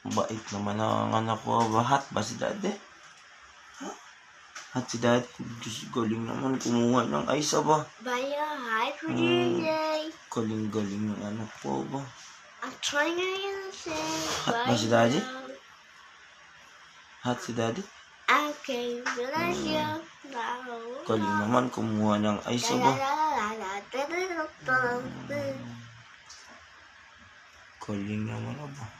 Bait naman ang anak ko. Hat ba si daddy? Hat si daddy? Diyos, galing naman kumuha ng ice ba? Baya, hi for today. Galing ng anak ko ba? I'm trying to say Hat ba si daddy? Hat si daddy? Okay, bless you. Galing naman kumuha ng ice ba? Galing naman ba?